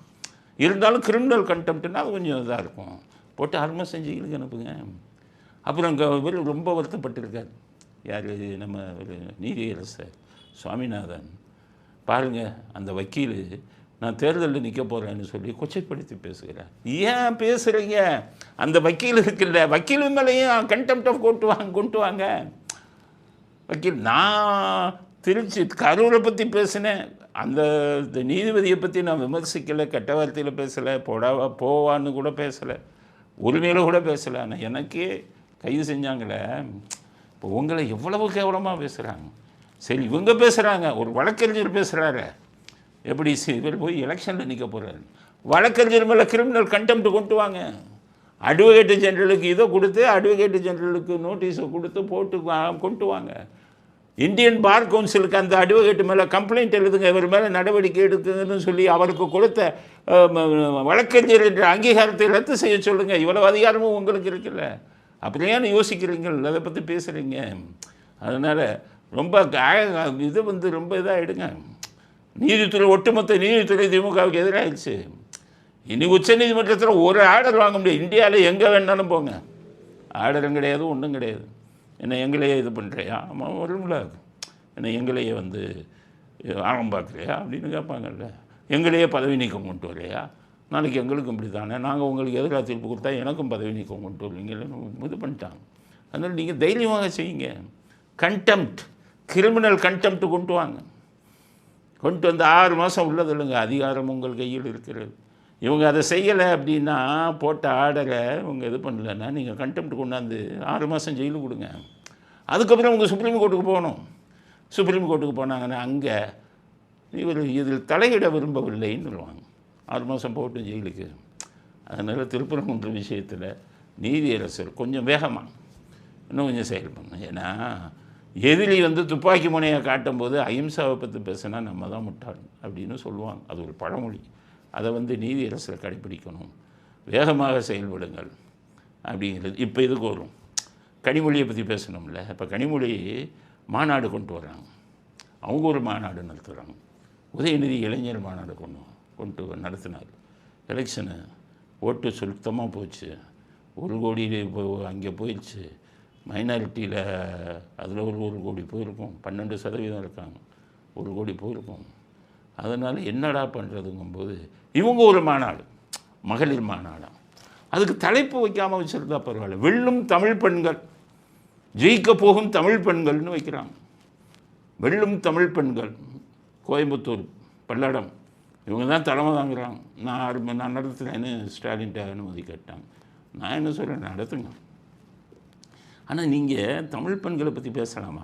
A: இருந்தாலும் கிரிமினல் கண்டெம்ட்டுன்னா அது கொஞ்சம் இதாக இருக்கும். போட்டு 6 மாதம் ஜெயிலுக்கு அனுப்புங்க. அப்புறம் இவர் ரொம்ப வருத்தப்பட்டிருக்கார். யார்? நம்ம நீதியரசர் சுவாமிநாதன். பாருங்கள், அந்த வக்கீல் நான் தேர்தலில் நிற்க போகிறேன்னு சொல்லி கொச்சைப்படுத்தி பேசுகிறேன். ஏன் பேசுகிறீங்க? அந்த வக்கீல் இருக்குல்ல, வக்கீல் மேலேயும் கண்டெம்ட் ஆஃப் கொண்டு வாங்க. வக்கீல், நான் திருச்சி கரூரை பற்றி பேசினேன், அந்த நீதிபதியை பற்றி நான் விமர்சிக்கலை, கெட்ட வார்த்தையில் பேசலை, போவான்னு கூட பேசலை, உரிமையில் கூட பேசலை. ஆனால் எனக்கே கைது செஞ்சாங்களே. இப்போ உங்களை எவ்வளவு கேவலமாக பேசுகிறாங்க. சரி, இவங்க பேசுகிறாங்க, ஒரு வழக்கறிஞர் பேசுகிறாரு, எப்படி இவர் போய் எலெக்ஷனில் நிற்க போகிறாரு, வழக்கறிஞர் மேலே கிரிமினல் கண்டெம்ட் கொண்டு வாங்க. அட்வொகேட்டு ஜெனரலுக்கு இதை கொடுத்து, அட்வொகேட்டு ஜெனரலுக்கு நோட்டீஸை கொடுத்து போட்டு கொண்டு வாங்க. இந்தியன் பார் கவுன்சிலுக்கு அந்த அட்வொகேட்டு மேலே கம்ப்ளைண்ட் எழுதுங்க, இவர் மேலே நடவடிக்கை எடுக்குதுன்னு சொல்லி அவருக்கு கொடுத்த வழக்கறிஞர் என்ற அங்கீகாரத்தை ரத்து செய்ய சொல்லுங்கள். இவ்வளவு அதிகாரமும் உங்களுக்கு இருக்குல்ல, அப்படியானு யோசிக்கிறீங்கள், அதை பற்றி பேசுகிறீங்க. அதனால் ரொம்ப இது ரொம்ப இதாக எடுங்க. நீதித்துறை, ஒட்டுமொத்த நீதித்துறை திமுகவுக்கு எதிராகிடுச்சு. இனி உச்சநீதிமன்றத்தில் ஒரு ஆர்டர் வாங்க முடியாது. இந்தியாவில் எங்கே வேணாலும் போங்க, ஆர்டரும் கிடையாது, ஒன்றும் கிடையாது. என்ன எங்களையே இது பண்ணுறியா? ஆமாம், வரும்ல. என்ன எங்களையே ஆழம் பார்க்குறியா அப்படின்னு கேட்பாங்கல்ல. எங்களையே பதவி நீக்கம் கொண்டு வரையா? நாளைக்கு எங்களுக்கும் இப்படி தானே, நாங்கள் உங்களுக்கு எதிராக தீர்ப்பு கொடுத்தா எனக்கும் பதவி நீக்கம் கொண்டு வருவீங்கன்னு இது பண்ணிட்டாங்க. அதனால் நீங்கள் தைரியமாக செய்யுங்க. கண்டெம்ட், கிரிமினல் கண்டெம்ட் கொண்டு வாங்க. கொண்டு 6 மாதம் உள்ளது இல்லைங்க, அதிகாரம் உங்கள் கையில் இருக்கிறது. இவங்க அதை செய்யலை அப்படின்னா, போட்ட ஆர்டரை இவங்க இது பண்ணலைன்னா நீங்கள் கண்டெம்ட் கொண்டாந்து 6 மாதம் ஜெயிலு கொடுங்க. அதுக்கப்புறம் உங்கள் சுப்ரீம் கோர்ட்டுக்கு போகணும். சுப்ரீம் கோர்ட்டுக்கு போனாங்கன்னா அங்கே இவர் இதில் தலையிட விரும்பவில்லைன்னு சொல்லுவாங்க. 6 மாதம் போட்டு ஜெயிலுக்கு. அதனால் திருப்பரங்குன்ற விஷயத்தில் நீதியரசர் கொஞ்சம் வேகமாக இன்னும் கொஞ்சம் செயல்படணும். ஏன்னா எதிரி துப்பாக்கி முனையை காட்டும்போது அஹிம்சாவை பற்றி பேசினா நம்ம தான் முட்டாள் அப்படின்னு சொல்லுவாங்க. அது ஒரு பழமொழி. அதை நீதியரசர் கடைப்பிடிக்கணும். வேகமாக செயல்படுங்கள் அப்படிங்கிறது. இப்போ இதுக்கு வரும், கனிமொழியை பற்றி பேசணும்ல. இப்போ கனிமொழி மாநாடு கொண்டு வர்றாங்க, அவங்க ஒரு மாநாடு நடத்துகிறாங்க. உதயநிதி இளைஞர் மாநாடு கொண்டு நடத்தினார். எலெக்ஷனு ஓட்டு சுத்தமாக போச்சு. 1 கோடி அங்கே போயிடுச்சு. மைனாரிட்டியில் அதில் ஒரு கோடி போயிருக்கும், 12% இருக்காங்க, 1 கோடி போயிருக்கும். அதனால் என்னடா பண்ணுறதுங்கும்போது இவங்க ஒரு மாநாடு, மகளிர் மாநாடு, அதுக்கு தலைப்பு வைக்காமல் வச்சுருந்தா பரவாயில்ல. வெல்லும் தமிழ் பெண்கள், ஜெயிக்க போகும் தமிழ் பெண்கள்னு வைக்கிறாங்க. வெல்லும் தமிழ் பெண்கள், கோயம்புத்தூர், பல்லடம், இவங்க தான் தலைமை தாங்கிறாங்க. நான் நடத்துகிறேன்னு ஸ்டாலின்ட்ட அனுமதி கேட்டாங்க. நான் என்ன சொல்கிறேன், நடத்துங்க. ஆனால் நீங்கள் தமிழ் பெண்களை பற்றி பேசலாமா?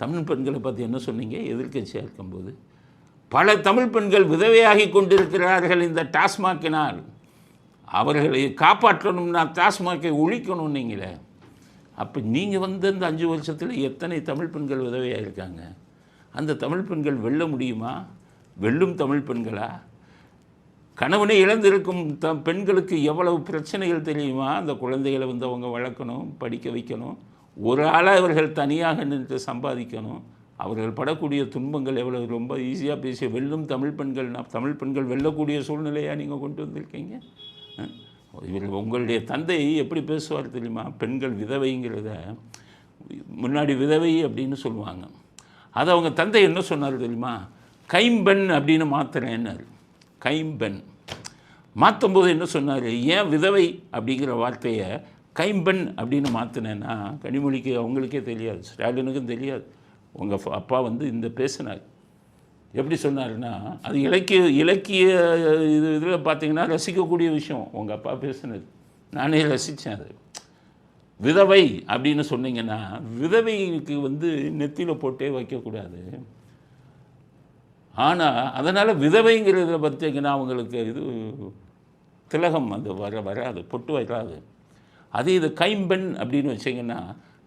A: தமிழ் பெண்களை பற்றி என்ன சொன்னீங்க எதிர்க்கட்சியாக இருக்கும்போது? பல தமிழ் பெண்கள் விதவையாகி கொண்டிருக்கிறார்கள் இந்த டாஸ்மாக்கினால். அவர்களை காப்பாற்றணும்னா டாஸ்மாக்கை ஒழிக்கணும் நீங்களே. அப்போ நீங்கள் வந்து இந்த 5 வருஷத்தில் எத்தனை தமிழ் பெண்கள் விதவையாக இருக்காங்க? அந்த தமிழ் பெண்கள் வெல்ல முடியுமா? வெல்லும் தமிழ் பெண்களா? கணவனை இழந்திருக்கும் பெண்களுக்கு எவ்வளவு பிரச்சனைகள் தெரியுமா? அந்த குழந்தைகளை வந்து அவங்க வளர்க்கணும், படிக்க வைக்கணும், ஒரு ஆளாக அவர்கள் தனியாக நின்று சம்பாதிக்கணும். அவர்கள் படக்கூடிய துன்பங்கள் எவ்வளவு. ரொம்ப ஈஸியாக பேசிய வெல்லும் தமிழ் பெண்கள்னா தமிழ் பெண்கள் வெல்லக்கூடிய சூழ்நிலையாக நீங்கள் கொண்டு வந்திருக்கீங்க. இவர்கள் உங்களுடைய தந்தை எப்படி பேசுவார் தெரியுமா? பெண்கள் விதவைங்கிறத முன்னாடி விதவை அப்படின்னு சொல்லுவாங்க. அதை அவங்க தந்தை என்ன சொன்னார் தெரியுமா? கைம்பெண் அப்படின்னு மாற்றுறேன்னாரு. கைம்பெண் மாற்றும்போது என்ன சொன்னார்? ஏன் விதவை அப்படிங்கிற வார்த்தையை கைம்பெண் அப்படின்னு மாற்றினேன்னா, கனிமொழிக்கு அவங்களுக்கே தெரியாது, ஸ்டாலினுக்கும் தெரியாது. உங்கள் அப்பா வந்து இந்த பேசினார். எப்படி சொன்னார்னா, அது இலக்கிய இதில் பார்த்தீங்கன்னா ரசிக்கக்கூடிய விஷயம். உங்கள் அப்பா பேசினது நானே ரசித்தேன். அது விதவை அப்படின்னு சொன்னீங்கன்னா, விதவைக்கு வந்து நெத்தியில் போட்டே வைக்கக்கூடாது. ஆனால் அதனால் விதவைங்கிறத பார்த்தீங்கன்னா அவங்களுக்கு இது திலகம் அது வராது, பொட்டு வராது. அதே இது கைம்பெண் அப்படின்னு வச்சிங்கன்னா,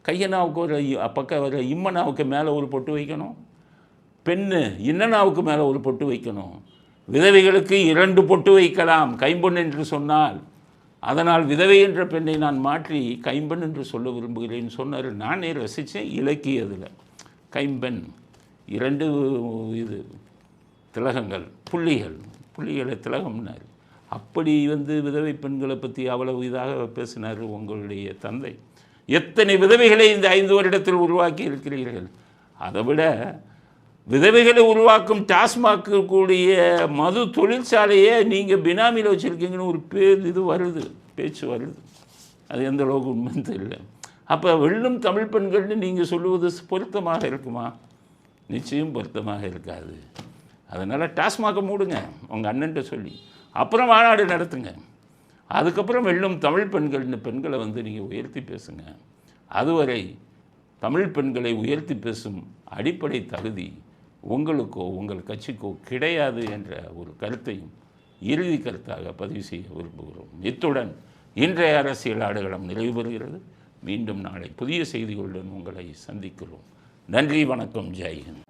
A: கையனாவுக்கு ஒரு பக்கம் வர இம்மனாவுக்கு மேலே ஒரு பொட்டு வைக்கணும், பெண்ணு இன்னனாவுக்கு மேலே ஒரு பொட்டு வைக்கணும். விதவைகளுக்கு 2 பொட்டு வைக்கலாம் கைம்பெண் என்று சொன்னால். அதனால் விதவை என்ற பெண்ணை நான் மாற்றி கைம்பெண் என்று சொல்ல விரும்புகிறேன்னு சொன்னார். நானே ரசித்தேன் இலக்கியத்தில். கைம்பெண் 2 இது திலகங்கள், புள்ளிகளை திலகம்னார். அப்படி வந்து விதவை பெண்களை பற்றி அவ்வளவு இதாக பேசினார் உங்களுடைய தந்தை. எத்தனை விதவைகளை இந்த 5 வருடத்தில் உருவாக்கி இருக்கிறீர்கள். அதை விட விதவைகளை உருவாக்கும் டாஸ்மாக் கூடிய மது தொழிற்சாலையை நீங்கள் பினாமியில் வச்சுருக்கீங்கன்னு ஒரு இது வருது, பேச்சு வருது. அது எந்த அளவுக்கு உண்மைன்னு தெரியல. அப்போ வெல்லும் தமிழ் பெண்கள்னு நீங்கள் சொல்லுவது பொருத்தமாக இருக்குமா? நிச்சயம் பொருத்தமாக இருக்காது. அதனால் டாஸ்மாகை மூடுங்க உங்கள் அண்ணன்ட்ட சொல்லி, அப்புறம் மாநாடு நடத்துங்க. அதுக்கப்புறம் வெல்லும் தமிழ் பெண்கள்னு பெண்களை வந்து நீங்கள் உயர்த்தி பேசுங்க. அதுவரை தமிழ் பெண்களை உயர்த்தி பேசும் அடிப்படை தகுதி உங்களுக்கோ உங்கள் கட்சிக்கோ கிடையாது என்ற ஒரு கருத்தையும் இறுதி கருத்தாக பதிவு செய்ய விரும்புகிறோம். இத்துடன் இன்றைய அரசியல் ஆடுகளம் நிறைவு பெறுகிறது. மீண்டும் நாளை புதிய செய்திகளுடன் உங்களை சந்திக்கிறோம். நன்றி, வணக்கம், ஜெய் ஹிந்த்.